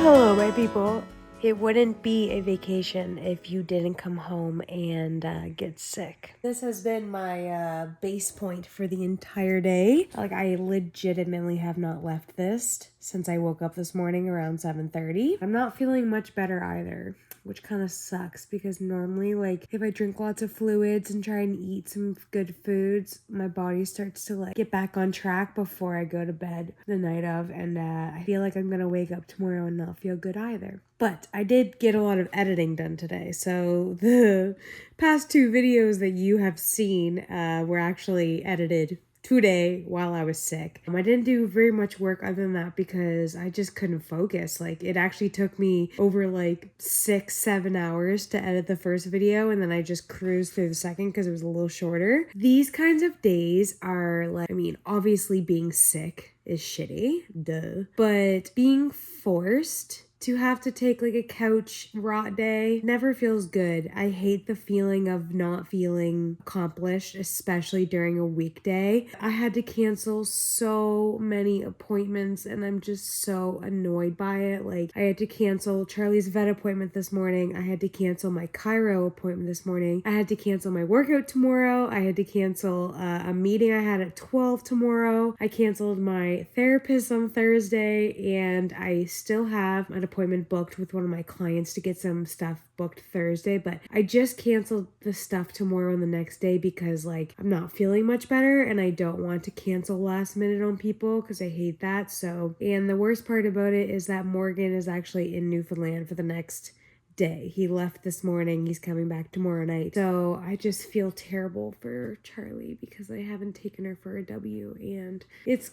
Hello, my people. It wouldn't be a vacation if you didn't come home and get sick. This has been my base point for the entire day. Like, I legitimately have not left this since I woke up this morning around 7:30. I'm not feeling much better either, which kind of sucks because normally, like, if I drink lots of fluids and try and eat some good foods, my body starts to like get back on track before I go to bed the night of, and I feel like I'm gonna wake up tomorrow and not feel good either. But I did get a lot of editing done today, so the past two videos that you have seen were actually edited today while I was sick. I didn't do very much work other than that because I just couldn't focus. Like, it actually took me over like 6-7 hours to edit the first video, and then I just cruised through the second because it was a little shorter. These kinds of days are like, I mean, obviously being sick is shitty, duh, but being forced to have to take like a couch rot day never feels good. I hate the feeling of not feeling accomplished, especially during a weekday. I had to cancel so many appointments and I'm just so annoyed by it. Like, I had to cancel Charlie's vet appointment this morning. I had to cancel my chiro appointment this morning. I had to cancel my workout tomorrow. I had to cancel a meeting I had at 12 tomorrow. I canceled my therapist on Thursday, and I still have an appointment booked with one of my clients to get some stuff booked Thursday, but I just canceled the stuff tomorrow and the next day because like I'm not feeling much better and I don't want to cancel last minute on people because I hate that. So, and the worst part about it is that Morgan is actually in Newfoundland for the next day. He left this morning. He's coming back tomorrow night. So I just feel terrible for Charlie because I haven't taken her for a W, and it's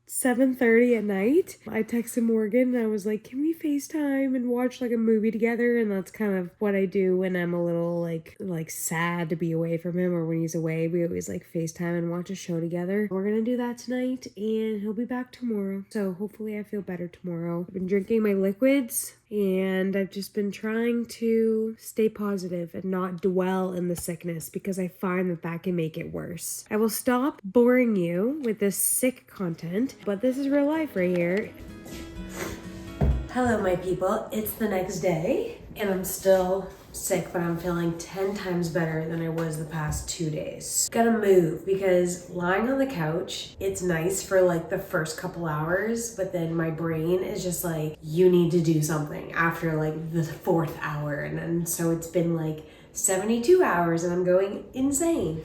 7:30 at night. I texted Morgan and I was like, can we FaceTime and watch like a movie together? And that's kind of what I do when I'm a little like sad to be away from him, or when he's away, we always like FaceTime and watch a show together. We're gonna do that tonight and he'll be back tomorrow. So hopefully I feel better tomorrow. I've been drinking my liquids and I've just been trying to stay positive and not dwell in the sickness because I find that can make it worse. I will stop boring you with this sick content, but this is real life right here. Hello, my people. It's the next day and I'm still sick, but I'm feeling 10 times better than I was the past 2 days. Gotta move because lying on the couch, it's nice for like the first couple hours, but then my brain is just like, you need to do something after like the 4th hour. And then so it's been like 72 hours and I'm going insane.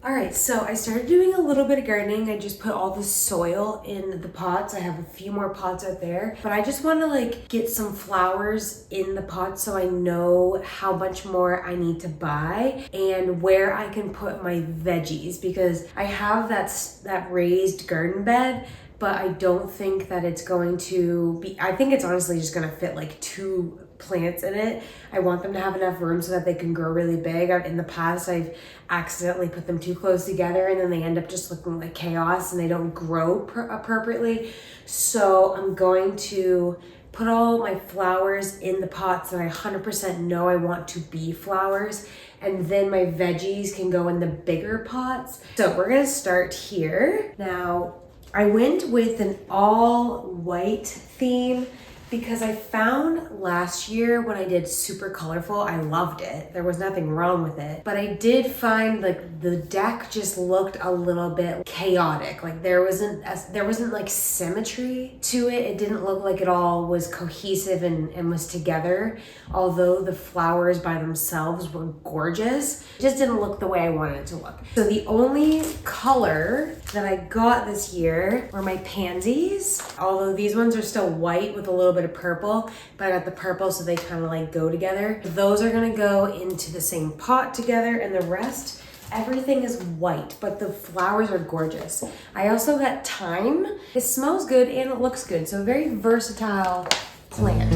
All right, so I started doing a little bit of gardening. I just put all the soil in the pots. I have a few more pots out there, but I just want to like get some flowers in the pots so I know how much more I need to buy and where I can put my veggies, because I have that raised garden bed, but I don't think that it's going to be, I think it's honestly just going to fit like 2 plants in it. I want them to have enough room so that they can grow really big. In the past, I've accidentally put them too close together and then they end up just looking like chaos and they don't grow appropriately. So I'm going to put all my flowers in the pots that I 100% know I want to be flowers, and then my veggies can go in the bigger pots. So we're gonna start here. Now, I went with an all white theme because I found last year when I did super colorful, I loved it. There was nothing wrong with it. But I did find like the deck just looked a little bit chaotic. Like there wasn't like symmetry to it. It didn't look like it all was cohesive and was together. Although the flowers by themselves were gorgeous, it just didn't look the way I wanted it to look. So the only color that I got this year were my pansies. Although these ones are still white with a little bit of purple, but I got the purple so they kind of like go together. Those are gonna go into the same pot together, and the rest, everything is white, but the flowers are gorgeous. I also got thyme. It smells good and it looks good, so a very versatile plant.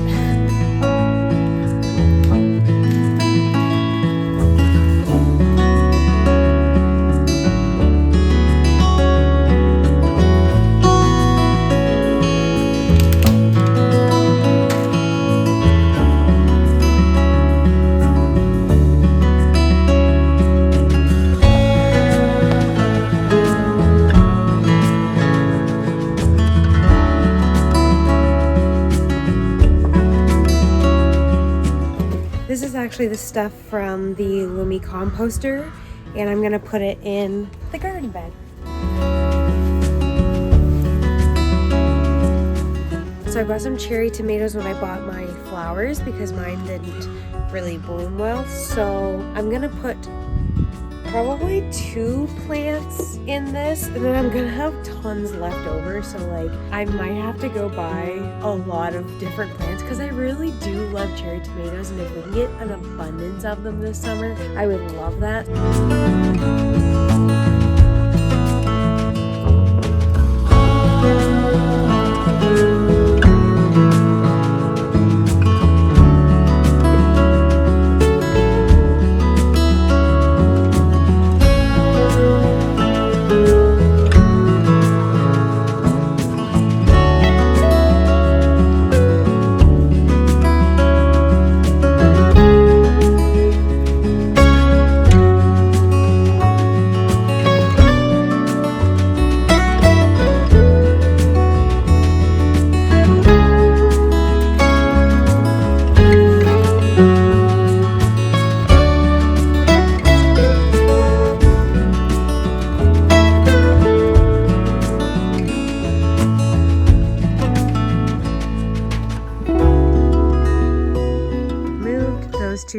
actually the stuff from the Lumi composter, and I'm gonna put it in the garden bed. So I bought some cherry tomatoes when I bought my flowers because mine didn't really bloom well. So I'm gonna put probably 2 plants in this, and then I'm gonna have tons left over. So like I might have to go buy a lot of different plants because I really do love cherry tomatoes, and if we can get an abundance of them this summer, I would love that.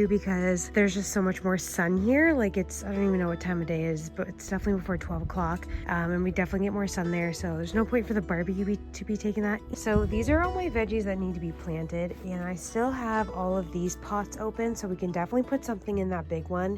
Because there's just so much more sun here. Like I don't even know what time of day it is, but it's definitely before 12 o'clock. And we definitely get more sun there. So there's no point for the barbecue to be taking that. So these are all my veggies that need to be planted. And I still have all of these pots open. So we can definitely put something in that big one.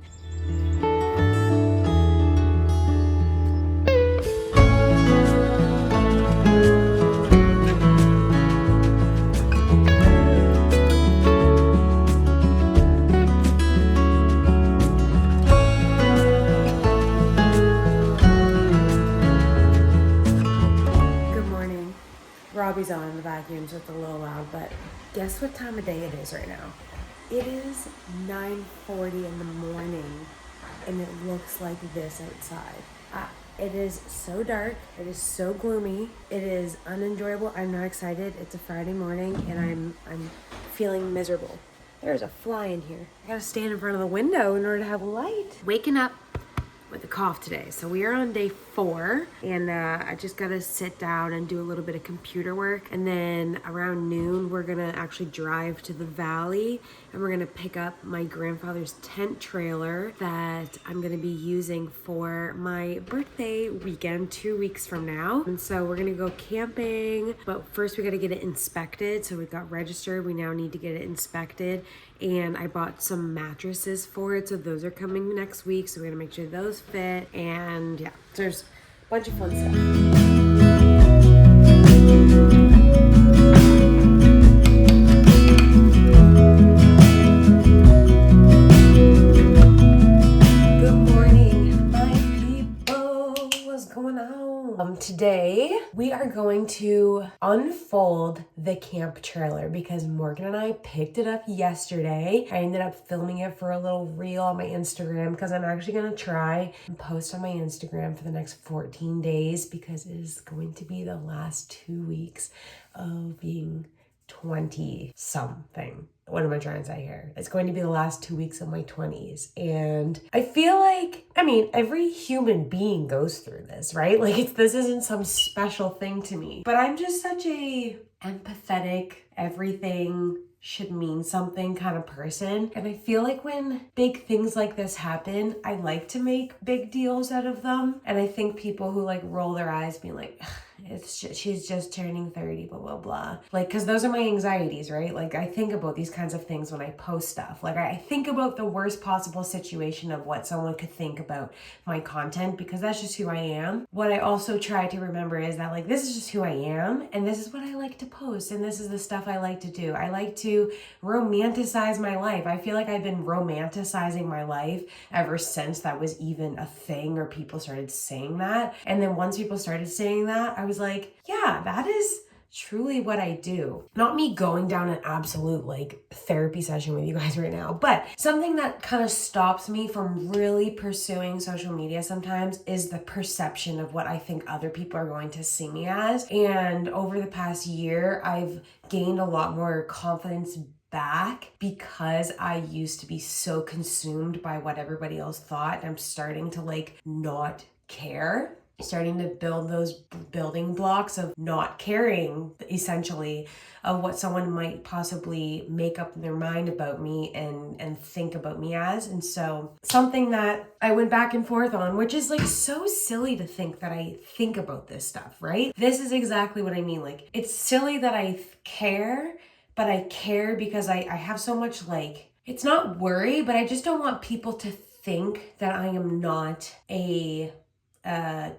Robbie's on, the vacuum, so it's a little loud, but guess what time of day it is right now? It is 9:40 in the morning, and it looks like this outside. It is so dark, it is so gloomy, it is unenjoyable. I'm not excited. It's a Friday morning, and I'm feeling miserable. There's a fly in here. I gotta stand in front of the window in order to have light. Waking up with a cough today. So we are on day 4, and I just gotta sit down and do a little bit of computer work, and then around noon we're gonna actually drive to the valley, and we're gonna pick up my grandfather's tent trailer that I'm gonna be using for my birthday weekend 2 weeks from now. And so we're gonna go camping, but first we gotta get it inspected. So we got registered, we now need to get it inspected, and I bought some mattresses for it, so those are coming next week, so we're gonna make sure those fit. And yeah, there's a bunch of fun stuff. Today we are going to unfold the camp trailer because Morgan and I picked it up yesterday. I ended up filming it for a little reel on my Instagram because I'm actually going to try and post on my Instagram for the next 14 days because it is going to be the last 2 weeks of being 20 something. What am I trying to say here? It's going to be the last 2 weeks of my 20s. And I feel like, every human being goes through this, right? Like this isn't some special thing to me, but I'm just such a empathetic, everything should mean something kind of person. And I feel like when big things like this happen, I like to make big deals out of them. And I think people who roll their eyes being like, she's just turning 30, blah, blah, blah. Cause those are my anxieties, right? I think about these kinds of things when I post stuff. I think about the worst possible situation of what someone could think about my content because that's just who I am. What I also try to remember is that this is just who I am, and this is what I like to post, and this is the stuff I like to do. I like to romanticize my life. I feel like I've been romanticizing my life ever since that was even a thing or people started saying that. And then once people started saying that, I was like, yeah, that is truly what I do. Not me going down an absolute therapy session with you guys right now, but something that kind of stops me from really pursuing social media sometimes is the perception of what I think other people are going to see me as. And over the past year, I've gained a lot more confidence back because I used to be so consumed by what everybody else thought. And I'm starting to like not care, starting to build those building blocks of not caring, essentially, of what someone might possibly make up in their mind about me and think about me as. And so something that I went back and forth on, which is like so silly to think that I think about this stuff, right? This is exactly what I mean. Like, it's silly that I care, but I care because I have so much, like, it's not worry, but I just don't want people to think that I am not a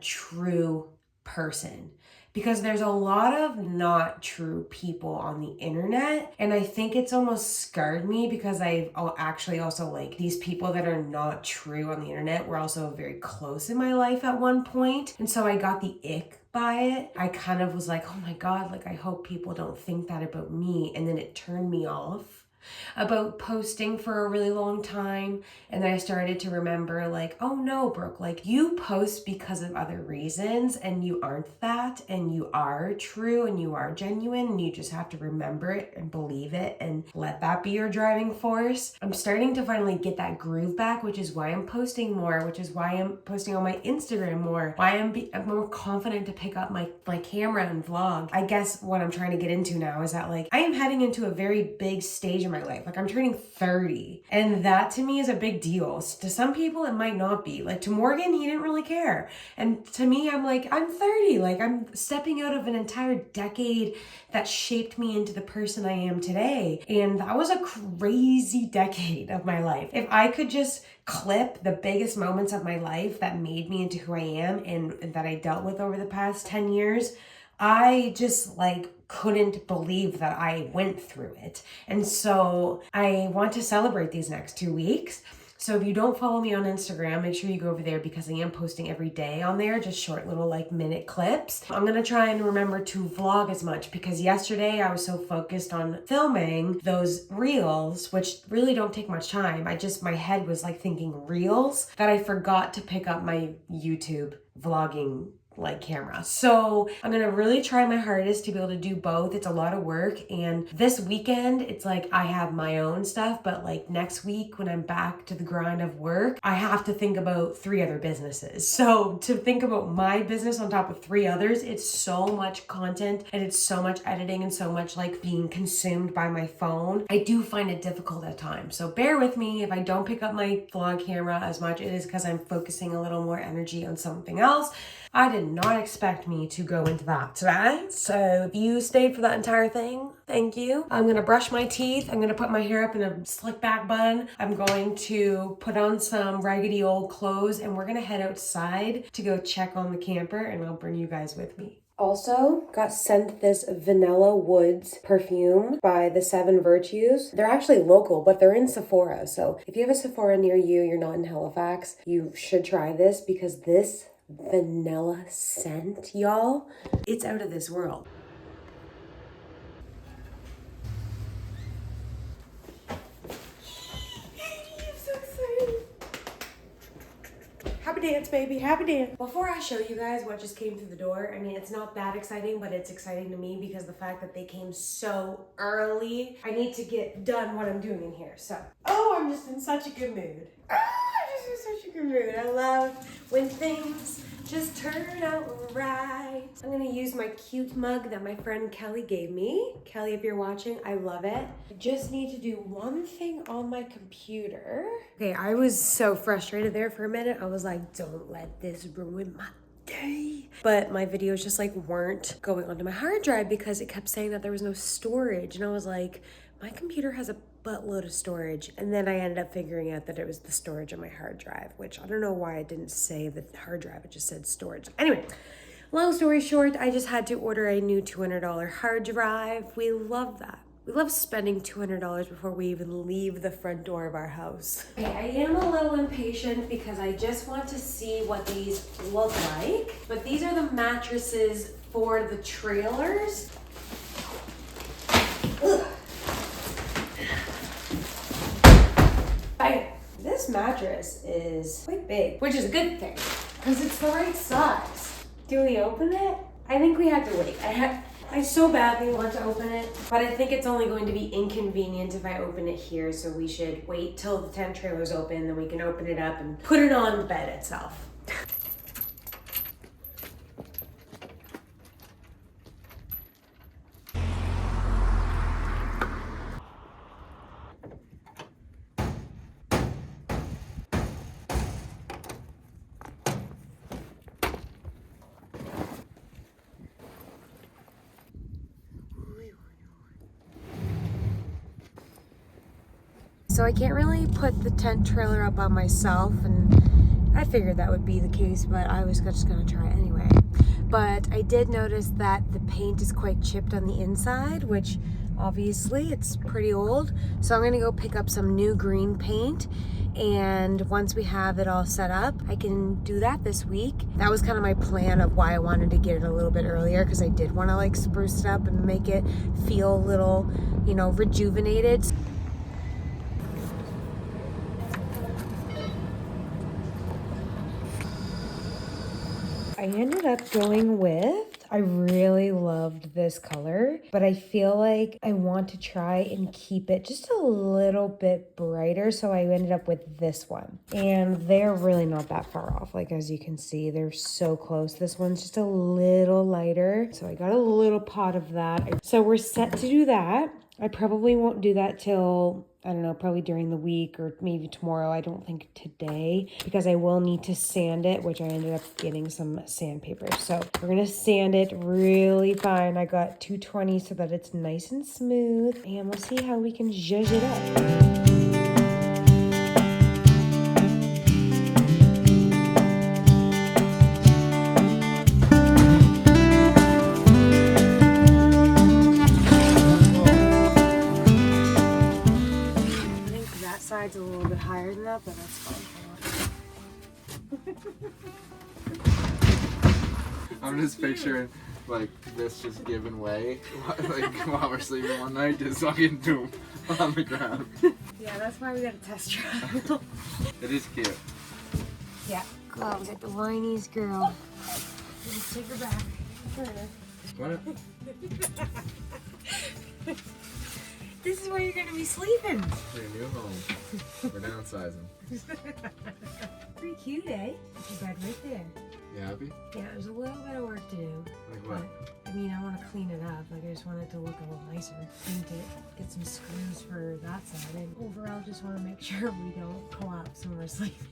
true person, because there's a lot of not true people on the internet, and I think it's almost scarred me because I've actually also, like, these people that are not true on the internet were also very close in my life at one point, and so I got the ick by it. I kind of was like, oh my god, like, I hope people don't think that about me, and then it turned me off about posting for a really long time. And then I started to remember, like, oh no, Brooke, like, you post because of other reasons, and you aren't that, and you are true, and you are genuine, and you just have to remember it and believe it and let that be your driving force. I'm starting to finally get that groove back, which is why I'm posting more, which is why I'm posting on my Instagram more, why I'm more confident to pick up my camera and vlog. I guess what I'm trying to get into now is that, like, I am heading into a very big stage in my life. Like, I'm turning 30, and that to me is a big deal. To some people it might not be. Like, to Morgan, he didn't really care, and to me, I'm like, I'm 30, like, I'm stepping out of an entire decade that shaped me into the person I am today, and that was a crazy decade of my life. If I could just clip the biggest moments of my life that made me into who I am and that I dealt with over the past 10 years, I just, like, couldn't believe that I went through it. And so I want to celebrate these next 2 weeks. So if you don't follow me on Instagram, make sure you go over there, because I am posting every day on there, just short little, like, minute clips. I'm gonna try and remember to vlog as much, because yesterday I was so focused on filming those reels, which really don't take much time. My head was like thinking reels, that I forgot to pick up my YouTube vlogging camera. So I'm gonna really try my hardest to be able to do both. It's a lot of work, and this weekend it's like I have my own stuff, but like next week when I'm back to the grind of work, I have to think about 3 other businesses. So to think about my business on top of 3 others, it's so much content, and it's so much editing, and so much like being consumed by my phone. I do find it difficult at times. So bear with me if I don't pick up my vlog camera as much. It is because I'm focusing a little more energy on something else. I did not expect me to go into that today. So if you stayed for that entire thing, thank you. I'm gonna brush my teeth. I'm gonna put my hair up in a slick back bun. I'm going to put on some raggedy old clothes, and we're gonna head outside to go check on the camper, and I'll bring you guys with me. Also got sent this Vanilla Woods perfume by the 7 Virtues. They're actually local, but they're in Sephora. So if you have a Sephora near you, you're not in Halifax, you should try this, because this vanilla scent, y'all, it's out of this world. I'm so excited. Happy dance, baby, happy dance. Before I show you guys what just came through the door, I mean, it's not that exciting, but it's exciting to me because the fact that they came so early, I need to get done what I'm doing in here. So, I'm just in such a good mood. I'm just in such a good mood. I love when things just turn out right. I'm gonna use my cute mug that my friend Kelly gave me. Kelly, if you're watching, I love it. I just need to do one thing on my computer. Okay, I was so frustrated there for a minute. I was like, don't let this ruin my day. But my videos just like weren't going onto my hard drive because it kept saying that there was no storage. And I was like, my computer has a buttload of storage. And then I ended up figuring out that it was the storage on my hard drive, which I don't know why it didn't say the hard drive, it just said storage. Anyway, long story short, I just had to order a new $200 hard drive. We love that. We love spending $200 before we even leave the front door of our house. Okay, I am a little impatient because I just want to see what these look like. But these are the mattresses for the trailers. Ugh. This mattress is quite big, which is a good thing because it's the right size. Do we open it? I think we have to wait. I so badly want to open it, but I think it's only going to be inconvenient if I open it here, so we should wait till the tent trailer's open, then we can open it up and put it on the bed itself. So I can't really put the tent trailer up on myself, and I figured that would be the case, but I was just gonna try it anyway. But I did notice that the paint is quite chipped on the inside, which obviously it's pretty old. So I'm gonna go pick up some new green paint, and once we have it all set up, I can do that this week. That was kind of my plan of why I wanted to get it a little bit earlier, because I did want to like spruce it up and make it feel a little, you know, rejuvenated. I ended up going with, I really loved this color, but I feel like I want to try and keep it just a little bit brighter, so I ended up with this one. And they're really not that far off. Like, as you can see, they're so close. This one's just a little lighter, so I got a little pot of that. So we're set to do that. I probably won't do that till, I don't know, probably during the week or maybe tomorrow. I don't think today, because I will need to sand it, which I ended up getting some sandpaper. So we're gonna sand it really fine. I got 220 so that it's nice and smooth, and we'll see how we can zhuzh it up. Side's a little bit higher than that, but that's fine. I'm just picturing like this just giving way, like while we're sleeping one night, just fucking doom on the ground. Yeah, that's why we got a test drive. It is cute. Yeah. Oh, we got the whiniest girl. Let's take her back. What? This is where you're gonna be sleeping. Your new home. We're downsizing. Pretty cute, eh? Your bed right there. You happy? Yeah, there's a little bit of work to do. Like what? But, I mean, I want to clean it up. Like, I just want it to look a little nicer. Paint it, get some screws for that side. And overall, just want to make sure we don't collapse when we're sleeping.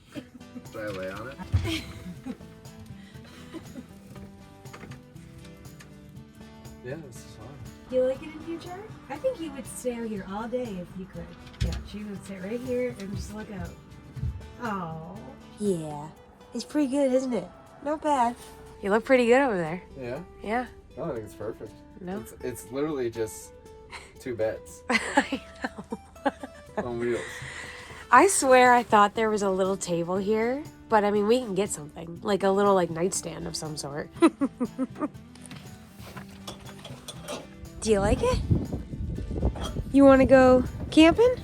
Should I lay on it? Yeah, this is fine. Do you like it in future? I think you would stay out here all day if you could. Yeah, she would sit right here and just look out. Oh. Yeah. It's pretty good, isn't it? Not bad. You look pretty good over there. Yeah? Yeah. No, I think it's perfect. No? It's literally just 2 beds. I know. On wheels. I swear I thought there was a little table here, but I mean, we can get something. Like a little nightstand of some sort. Do you like it? You want to go camping?